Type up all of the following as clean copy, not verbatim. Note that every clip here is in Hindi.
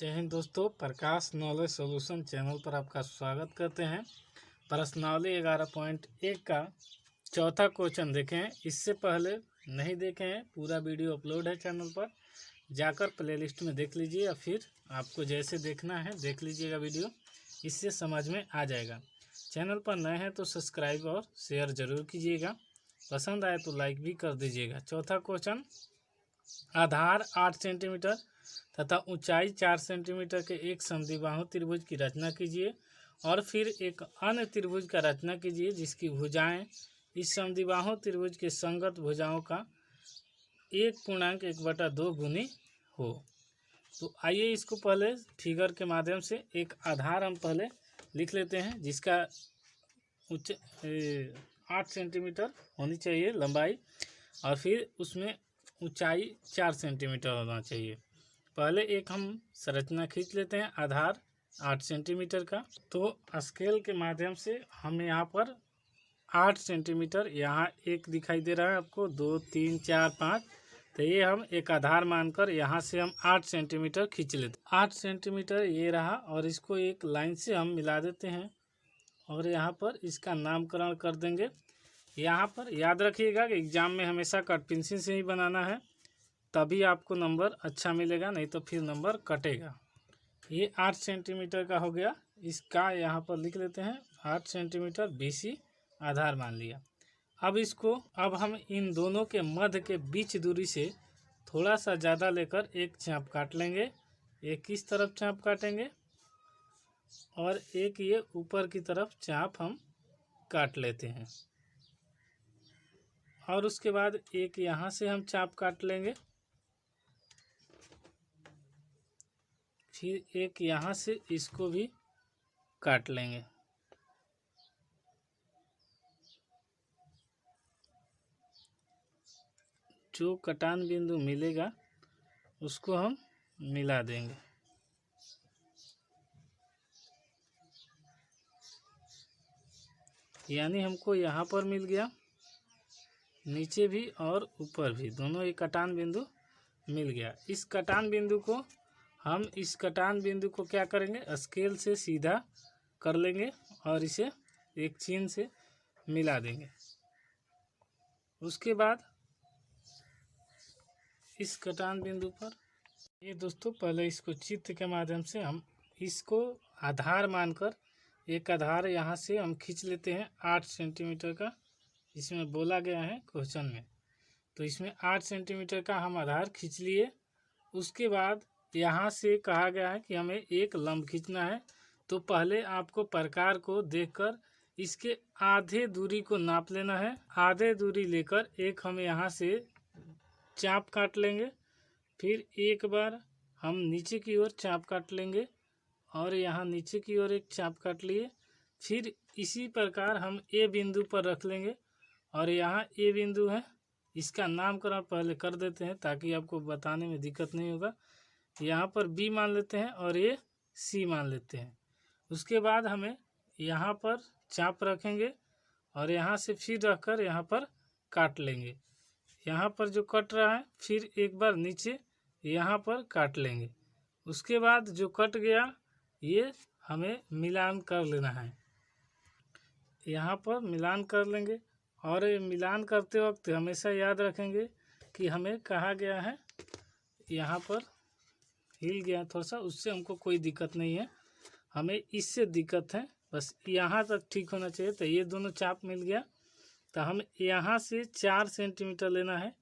जय हिंद दोस्तों, प्रकाश नॉलेज सॉल्यूशन चैनल पर आपका स्वागत करते हैं। प्रश्नावली 11.1 का चौथा क्वेश्चन देखें। इससे पहले नहीं देखे हैं, पूरा वीडियो अपलोड है चैनल पर, जाकर प्लेलिस्ट में देख लीजिए या फिर आपको जैसे देखना है देख लीजिएगा वीडियो, इससे समझ में आ जाएगा। चैनल पर नए हैं तो सब्सक्राइब और शेयर ज़रूर कीजिएगा, पसंद आए तो लाइक भी कर दीजिएगा। चौथा क्वेश्चन, आधार 8 सेंटीमीटर तथा ऊंचाई 4 सेंटीमीटर के एक समद्विबाहु त्रिभुज की रचना कीजिए और फिर एक अन्य त्रिभुज का रचना कीजिए जिसकी भुजाएं इस समद्विबाहु त्रिभुज के संगत भुजाओं का 1.1/2 गुनी हो। तो आइए इसको पहले फिगर के माध्यम से एक आधार हम पहले लिख लेते हैं जिसका 8 सेंटीमीटर होनी चाहिए लंबाई और फिर उसमें ऊंचाई 4 सेंटीमीटर होना चाहिए। पहले एक हम संरचना खींच लेते हैं आधार 8 सेंटीमीटर का। तो स्केल के माध्यम से हम यहाँ पर 8 सेंटीमीटर, यहाँ एक दिखाई दे रहा है आपको, 2 3 4 5, तो ये हम एक आधार मानकर यहाँ से हम 8 सेंटीमीटर खींच लेते हैं। 8 सेंटीमीटर ये रहा और इसको एक लाइन से हम मिला देते हैं और यहाँ पर इसका नामकरण कर देंगे। यहाँ पर याद रखिएगा कि एग्ज़ाम में हमेशा कट पेंसिल से ही बनाना है, तभी आपको नंबर अच्छा मिलेगा, नहीं तो फिर नंबर कटेगा। ये 8 सेंटीमीटर का हो गया, इसका यहाँ पर लिख लेते हैं 8 सेंटीमीटर BC आधार मान लिया। अब हम इन दोनों के मध्य के बीच दूरी से थोड़ा सा ज़्यादा लेकर एक चाप काट लेंगे। एक इस तरफ चाप काटेंगे और एक ये ऊपर की तरफ चाप हम काट लेते हैं और उसके बाद एक यहाँ से हम चाप काट लेंगे, फिर एक यहाँ से इसको भी काट लेंगे। जो कटान बिंदु मिलेगा उसको हम मिला देंगे। यानी हमको यहाँ पर मिल गया, नीचे भी और ऊपर भी, दोनों ही कटान बिंदु मिल गया। इस कटान बिंदु को क्या करेंगे, स्केल से सीधा कर लेंगे और इसे एक चिन्ह से मिला देंगे। उसके बाद इस कटान बिंदु पर ये दोस्तों पहले इसको चित्र के माध्यम से हम इसको आधार मानकर एक आधार यहाँ से हम खींच लेते हैं 8 सेंटीमीटर का, इसमें बोला गया है क्वेश्चन में। तो इसमें 8 सेंटीमीटर का हम आधार खींच लिए। उसके बाद यहाँ से कहा गया है कि हमें एक लंब खींचना है, तो पहले आपको प्रकार को देखकर इसके आधे दूरी को नाप लेना है। आधे दूरी लेकर एक हम यहाँ से चाप काट लेंगे, फिर एक बार हम नीचे की ओर चाप काट लेंगे और यहाँ नीचे की ओर एक चाप काट लिए। फिर इसी प्रकार हम ए बिंदु पर रख लेंगे और यहाँ ए बिंदु है, इसका नामकरण पहले कर देते हैं ताकि आपको बताने में दिक्कत नहीं होगा। यहाँ पर बी मान लेते हैं और ये सी मान लेते हैं। उसके बाद हमें यहाँ पर चाप रखेंगे और यहाँ से फिर रखकर यहाँ पर काट लेंगे। यहाँ पर जो कट रहा है फिर एक बार नीचे यहाँ पर काट लेंगे। उसके बाद जो कट गया ये हमें मिलान कर लेना है, यहाँ पर मिलान कर लेंगे। और मिलान करते वक्त हमेशा याद रखेंगे कि हमें कहा गया है, यहाँ पर हिल गया थोड़ा सा, उससे हमको कोई दिक्कत नहीं है, हमें इससे दिक्कत है, बस यहाँ तक ठीक होना चाहिए। तो ये दोनों चाप मिल गया, तो हम यहाँ से 4 सेंटीमीटर लेना है,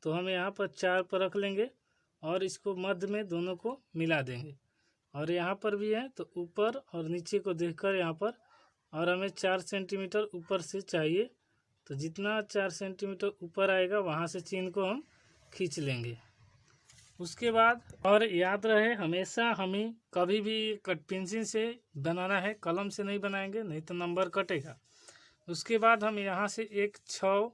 तो हम यहाँ पर 4 पर रख लेंगे और इसको मध्य में दोनों को मिला देंगे। और यहाँ पर भी है तो ऊपर और नीचे को देखकर यहाँ पर, और हमें 4 सेंटीमीटर ऊपर से चाहिए, तो जितना 4 सेंटीमीटर ऊपर आएगा वहाँ से चिन्ह को हम खींच लेंगे। उसके बाद और याद रहे हमेशा हमें कभी भी कट पेंसिल से बनाना है, कलम से नहीं बनाएंगे, नहीं तो नंबर कटेगा। उसके बाद हम यहाँ से एक 6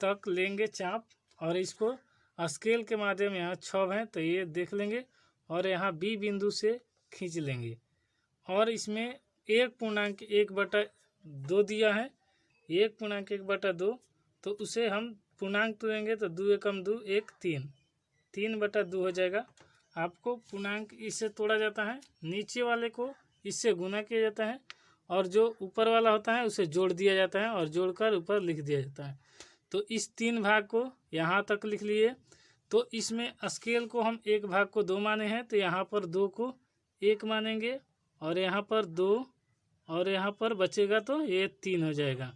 तक लेंगे चाप और इसको स्केल के माध्यम, यहाँ 6 है तो ये देख लेंगे और यहाँ बी बिंदु से खींच लेंगे। और इसमें 1.1/2 दिया है, 1.1/2, तो उसे हम पूर्णांक तोड़ेंगे तो 2 एकम 2 1 3, 3/2 हो जाएगा। आपको पूर्णांक इससे तोड़ा जाता है, नीचे वाले को इससे गुना किया जाता है और जो ऊपर वाला होता है उसे जोड़ दिया जाता है और जोड़कर ऊपर लिख दिया जाता है। तो इस 3 भाग को यहाँ तक लिख लिए। तो इसमें स्केल को हम 1 भाग को 2 माने हैं, तो यहाँ पर 2 को 1 मानेंगे और यहाँ पर 2 और यहाँ पर बचेगा तो ये 3 हो जाएगा।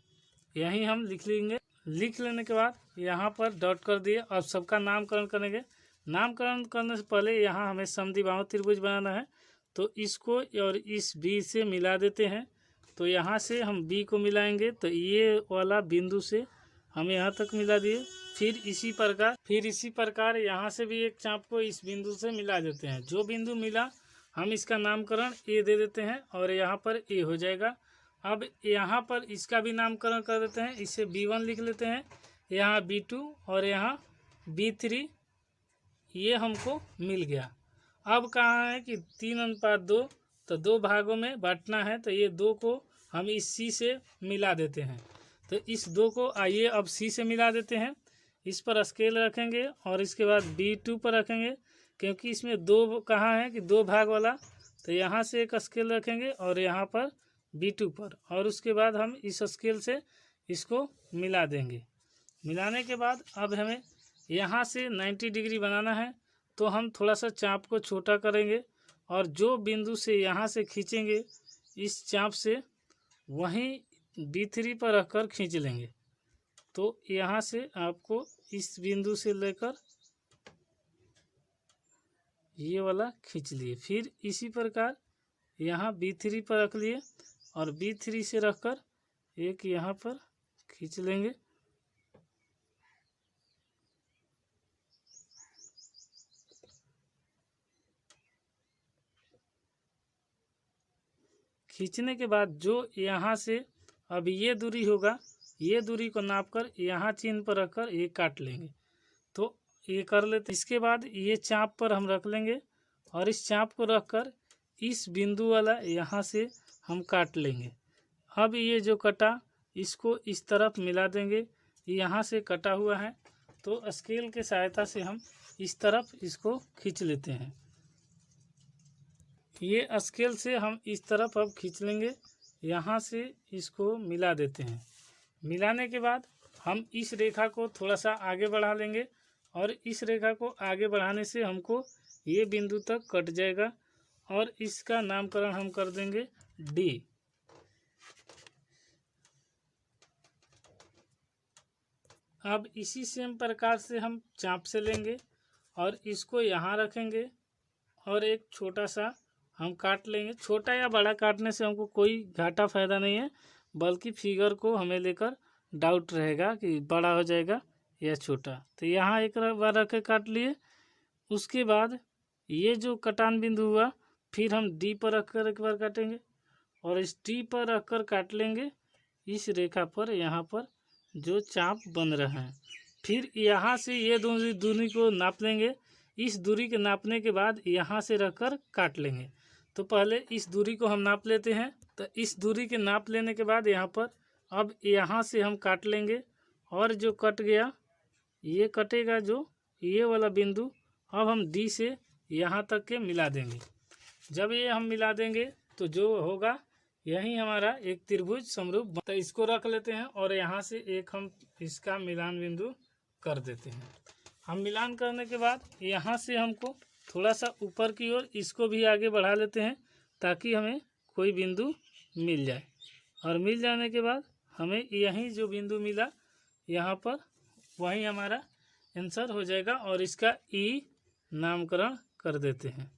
यहीं हम लिख लेंगे। लिख लेने के बाद यहाँ पर डॉट कर दिए। अब सबका नामकरण करेंगे। नामकरण करने से पहले यहाँ हमें समद्विबाहु त्रिभुज बनाना है, तो इसको और इस बी से मिला देते हैं। तो यहाँ से हम बी को मिलाएंगे, तो ये वाला बिंदु से हम यहाँ तक मिला दिए। फिर इसी प्रकार यहाँ से भी एक चाप को इस बिंदु से मिला देते हैं। जो बिंदु मिला हम इसका नामकरण ए दे देते हैं और यहाँ पर ए हो जाएगा। अब यहाँ पर इसका भी नामकरण कर देते हैं, इसे B1 लिख लेते हैं, यहाँ B2 और यहाँ B3, ये हमको मिल गया। अब कहाँ है कि 3:2, तो 2 भागों में बांटना है, तो ये 2 को हम इस C से मिला देते हैं। तो इस 2 को आइए अब C से मिला देते हैं। इस पर स्केल रखेंगे और इसके बाद B2 पर रखेंगे, क्योंकि इसमें 2 कहाँ है कि 2 भाग वाला, तो यहाँ से एक स्केल रखेंगे और यहाँ पर B2 पर, और उसके बाद हम इस स्केल से इसको मिला देंगे। मिलाने के बाद अब हमें यहाँ से 90 डिग्री बनाना है, तो हम थोड़ा सा चाप को छोटा करेंगे और जो बिंदु से यहाँ से खींचेंगे इस चाप से, वहीं B3 पर रखकर खींच लेंगे। तो यहाँ से आपको इस बिंदु से लेकर ये वाला खींच लिए। फिर इसी प्रकार यहाँ B3 पर रख लिए और B3 से रखकर एक यहाँ पर खींच लेंगे। खींचने के बाद जो यहाँ से अब ये दूरी होगा, ये दूरी को नापकर यहाँ चिन्ह पर रखकर ये काट लेंगे। तो ये कर लेते। इसके बाद ये चाप पर हम रख लेंगे और इस चाप को रखकर इस बिंदु वाला यहाँ से हम काट लेंगे। अब ये जो कटा इसको इस तरफ मिला देंगे, यहाँ से कटा हुआ है, तो स्केल के सहायता से हम इस तरफ इसको खींच लेते हैं। ये स्केल से हम इस तरफ अब खींच लेंगे, यहाँ से इसको मिला देते हैं। मिलाने के बाद हम इस रेखा को थोड़ा सा आगे बढ़ा लेंगे और इस रेखा को आगे बढ़ाने से हमको ये बिंदु तक कट जाएगा और इसका नामकरण हम कर देंगे D। अब इसी सेम प्रकार से हम चाप से लेंगे और इसको यहाँ रखेंगे और एक छोटा सा हम काट लेंगे। छोटा या बड़ा काटने से हमको कोई घाटा फ़ायदा नहीं है, बल्कि फिगर को हमें लेकर डाउट रहेगा कि बड़ा हो जाएगा या छोटा। तो यहाँ एक बार रख के काट लिए। उसके बाद ये जो कटान बिंदु हुआ, फिर हम D पर रखकर एक बार काटेंगे और इस D पर रखकर काट लेंगे इस रेखा पर, यहाँ पर जो चाप बन रहा है। फिर यहाँ से ये दूरी को नाप लेंगे। इस दूरी के नापने के बाद यहाँ से रखकर काट लेंगे। तो पहले इस दूरी को हम नाप लेते हैं। तो इस दूरी के नाप लेने के बाद यहाँ पर अब यहाँ से हम काट लेंगे और जो कट गया ये कटेगा, जो ये वाला बिंदु अब हम D से यहाँ तक के मिला देंगे। जब ये हम मिला देंगे तो जो होगा यही हमारा एक त्रिभुज समरूप। तो इसको रख लेते हैं और यहाँ से एक हम इसका मिलान बिंदु कर देते हैं। हम मिलान करने के बाद यहाँ से हमको थोड़ा सा ऊपर की ओर इसको भी आगे बढ़ा लेते हैं ताकि हमें कोई बिंदु मिल जाए। और मिल जाने के बाद हमें यहीं जो बिंदु मिला यहाँ पर, वहीं हमारा आंसर हो जाएगा और इसका E नामकरण कर देते हैं।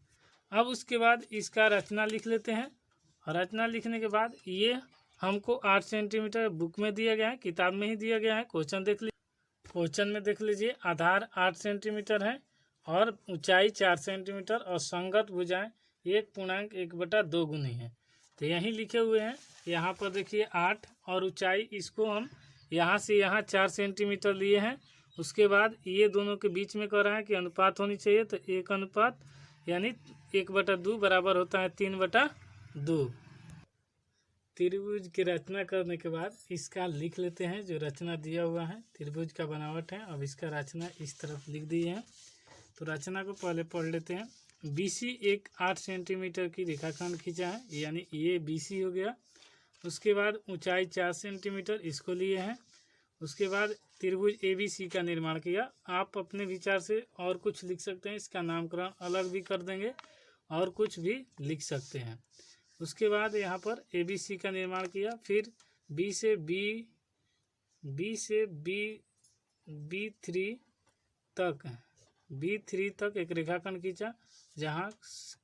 अब उसके बाद इसका रचना लिख लेते हैं। और रचना लिखने के बाद ये हमको 8 सेंटीमीटर बुक में दिया गया है, किताब में ही दिया गया है। क्वेश्चन में देख लीजिए, आधार 8 सेंटीमीटर है और ऊंचाई 4 सेंटीमीटर और संगत भुजाएं 1.1/2 गुनी है। तो यहीं लिखे हुए हैं। यहाँ पर देखिए 8 और ऊंचाई, इसको हम यहाँ से यहाँ 4 सेंटीमीटर लिए हैं। उसके बाद ये दोनों के बीच में कह रहा है कि अनुपात होनी चाहिए, तो 1 अनुपात यानी 1/2 बराबर होता है 3/2। त्रिभुज की रचना करने के बाद इसका लिख लेते हैं। जो रचना दिया हुआ है त्रिभुज का बनावट है। अब इसका रचना इस तरफ लिख दिए हैं, तो रचना को पहले पढ़ लेते हैं। BC एक 8 सेंटीमीटर की रेखाखंड खींचा है, यानी ये BC हो गया। उसके बाद ऊंचाई 4 सेंटीमीटर इसको लिए हैं। उसके बाद त्रिभुज ABC का निर्माण किया। आप अपने विचार से और कुछ लिख सकते हैं, इसका नामकरण अलग भी कर देंगे और कुछ भी लिख सकते हैं। उसके बाद यहाँ पर ABC का निर्माण किया। फिर B से B3 तक एक रेखाखंड खींचा, जहाँ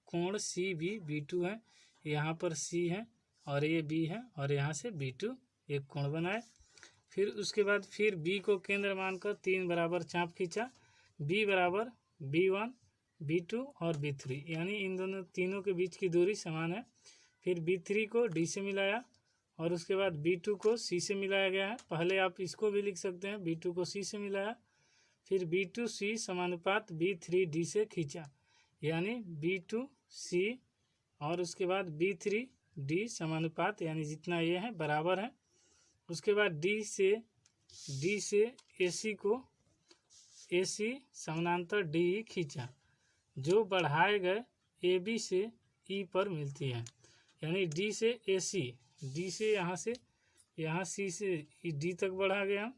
कोण CB B2 है, यहाँ पर C है और ये B है और यहाँ से B2 एक कोण बनाए। फिर उसके बाद फिर B को केंद्र मानकर 3 बराबर चाप खींचा। B बराबर B1 B2 और B3, यानी इन दोनों तीनों के बीच की दूरी समान है। फिर B3 को D से मिलाया और उसके बाद B2 को C से मिलाया गया है। पहले आप इसको भी लिख सकते हैं, B2 को C से मिलाया। फिर B2C समानुपात B3D से खींचा, यानी B2C और उसके बाद B3D समानुपात, यानी जितना ये है बराबर है। उसके बाद D से AC को AC समानांतर DE खींचा, जो बढ़ाए गए AB से E पर मिलती है, यानी D से AC, D से यहाँ C से D तक बढ़ा गया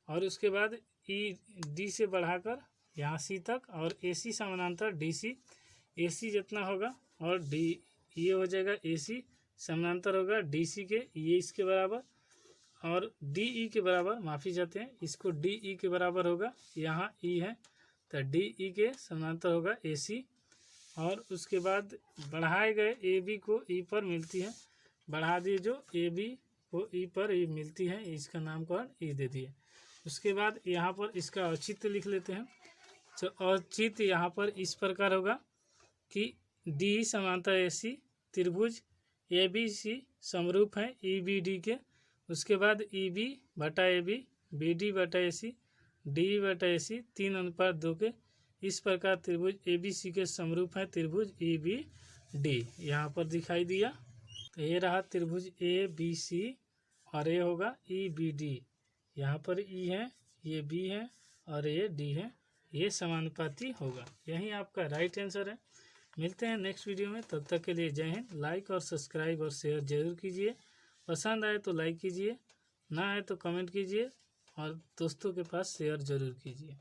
और उसके बाद D से बढ़ाकर यहाँ C तक और AC समानांतर DC, AC जितना होगा और D ये हो जाएगा AC समानांतर होगा DC के, ये इसके बराबर और DE के बराबर, माफ़ी चाहते हैं, इसको DE के बराबर होगा, यहाँ E है तो DE के समानांतर होगा AC। और उसके बाद बढ़ाए गए AB को E पर मिलती है, बढ़ा दिए जो AB को E पर E मिलती है, इसका नामकरण E दे दिए। उसके बाद यहाँ पर इसका औचित्य लिख लेते हैं। तो औचित्य यहाँ पर इस प्रकार होगा कि DE समांतर AC, त्रिभुज ABC समरूप है EBD के। उसके बाद EB बटा AB, BD बटा AC, DE बटा AC 3:2 के। इस प्रकार त्रिभुज ABC के समरूप है त्रिभुज EBD, यहाँ पर दिखाई दिया। तो ये रहा त्रिभुज ABC और ये होगा EBD, यहाँ पर E है, ये B है और ये D है, ये समानुपाती होगा। यही आपका राइट आंसर है। मिलते हैं नेक्स्ट वीडियो में, तब तक के लिए जय हिंद। लाइक और सब्सक्राइब और शेयर जरूर कीजिए। पसंद आए तो लाइक कीजिए, ना आए तो कमेंट कीजिए और दोस्तों के पास शेयर जरूर कीजिए।